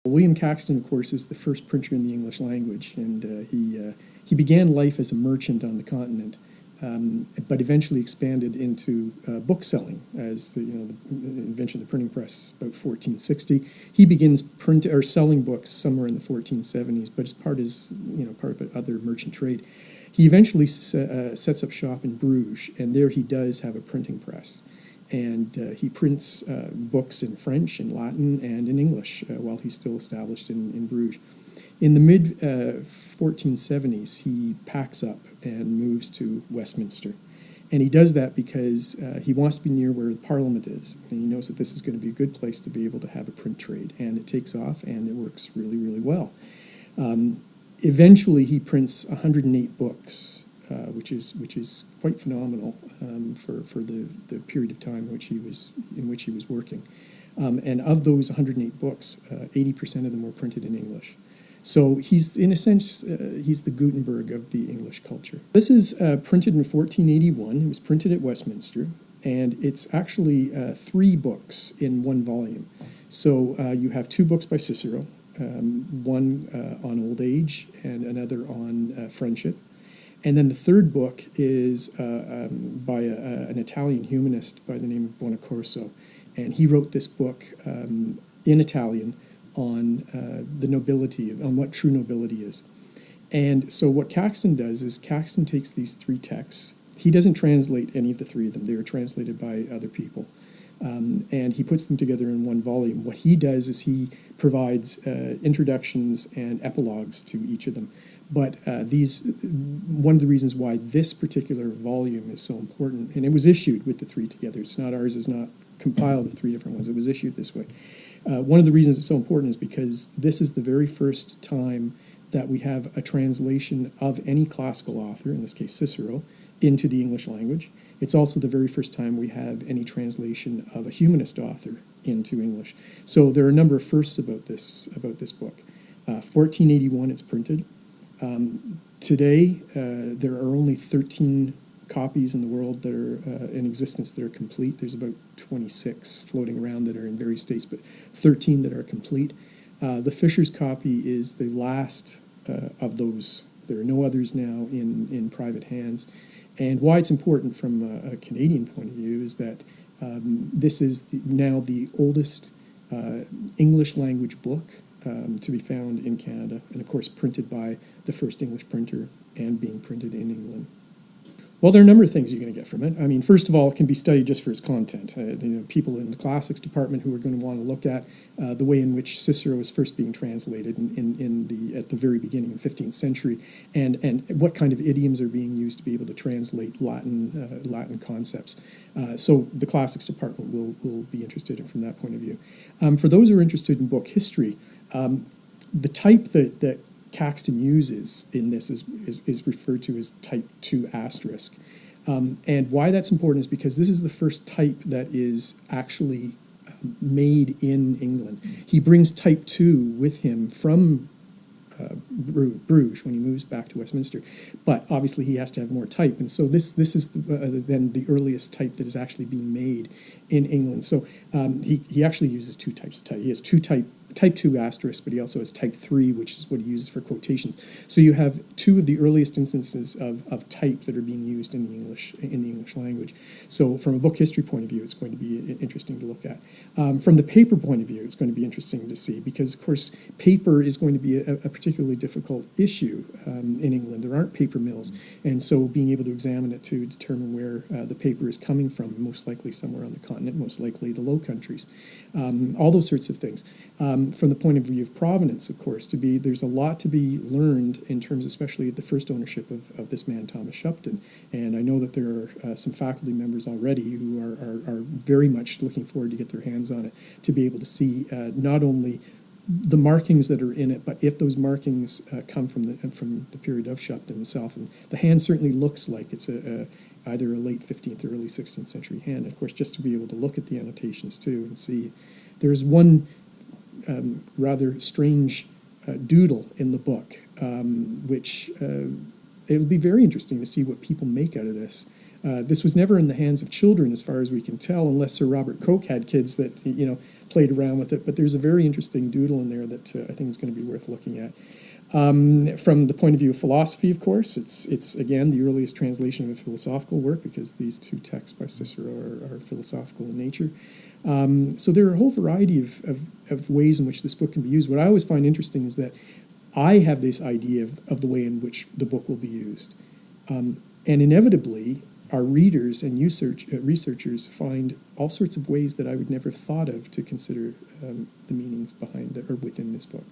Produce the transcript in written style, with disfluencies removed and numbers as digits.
William Caxton, of course, is the first printer in the English language, and he began life as a merchant on the continent, but eventually expanded into bookselling as the invention of the printing press about 1460. He begins selling books somewhere in the 1470s, but as part of other merchant trade. He eventually sets up shop in Bruges, and there he does have a printing press. And he prints books in French, in Latin, and in English while he's still established in Bruges. In the mid-1470s, he packs up and moves to Westminster. And he does that because he wants to be near where the Parliament is. And he knows that this is going to be a good place to be able to have a print trade. And it takes off, and it works really, really well. Eventually, he prints 108 books, which is quite phenomenal for the period of time in which he was working. And of those 108 books, 80% of them were printed in English. So he's, in a sense, he's the Gutenberg of the English culture. This is printed in 1481. It was printed at Westminster, and it's actually 3 books in one volume. So you have 2 books by Cicero, one on old age and another on friendship. And then the third book is by an Italian humanist by the name of Buonaccorso. And he wrote this book in Italian on the nobility, on what true nobility is. And so what Caxton does is Caxton takes these 3 texts. He doesn't translate any of the 3 of them. They are translated by other people. And he puts them together in one volume. What he does is he provides introductions and epilogues to each of them. But one of the reasons why this particular volume is so important, and it was issued with the 3 together. It's not, ours is not compiled of 3 different ones. It was issued this way. One of the reasons it's so important is because this is the very first time that we have a translation of any classical author, in this case Cicero, into the English language. It's also the very first time we have any translation of a humanist author into English. So there are a number of firsts about this book. 1481, it's printed. Today, there are only 13 copies in the world that are in existence that are complete. There's about 26 floating around that are in various states, but 13 that are complete. The Fisher's copy is the last of those. There are no others now in private hands. And why it's important from a Canadian point of view is that this is now the oldest English language book to be found in Canada, and of course printed by the first English printer and being printed in England. Well, there are a number of things you're going to get from it. I mean, first of all, it can be studied just for its content. People in the classics department who are going to want to look at the way in which Cicero is first being translated at the very beginning of the 15th century, and what kind of idioms are being used to be able to translate Latin concepts. So the classics department will be interested in from that point of view. For those who are interested in book history, the type that Caxton uses in this is referred to as type 2 asterisk. And why that's important is because this is the first type that is actually made in England. He brings type 2 with him from Bruges when he moves back to Westminster, but obviously he has to have more type, and so this is then the earliest type that is actually being made in England. So he actually uses 2 types of type. He has type 2 asterisk, but he also has type 3, which is what he uses for quotations. So you have 2 of the earliest instances of type that are being used in the English language. So from a book history point of view, it's going to be interesting to look at. From the paper point of view, it's going to be interesting to see because, of course, paper is going to be a particularly difficult issue in England. There aren't paper mills, and so being able to examine it to determine where the paper is coming from, most likely somewhere on the continent, most likely the Low Countries, all those sorts of things. From the point of view of provenance, of course, there's a lot to be learned in terms, especially of the first ownership of this man, Thomas Shupton. And I know that there are some faculty members already who are very much looking forward to get their hands on it, to be able to see not only the markings that are in it, but if those markings come from the period of Shupton himself. And the hand certainly looks like it's either a late 15th or early 16th century hand. And of course, just to be able to look at the annotations too and see. There's one rather strange doodle in the book, which it'll be very interesting to see what people make out of this. This was never in the hands of children, as far as we can tell, unless Sir Robert Coke had kids that played around with it. But there's a very interesting doodle in there that I think is going to be worth looking at. From the point of view of philosophy, of course, it's again the earliest translation of a philosophical work, because these two texts by Cicero are philosophical in nature. So there are a whole variety of ways in which this book can be used. What I always find interesting is that I have this idea of the way in which the book will be used. And inevitably, our readers and researchers find all sorts of ways that I would never have thought of to consider the meaning behind or within this book.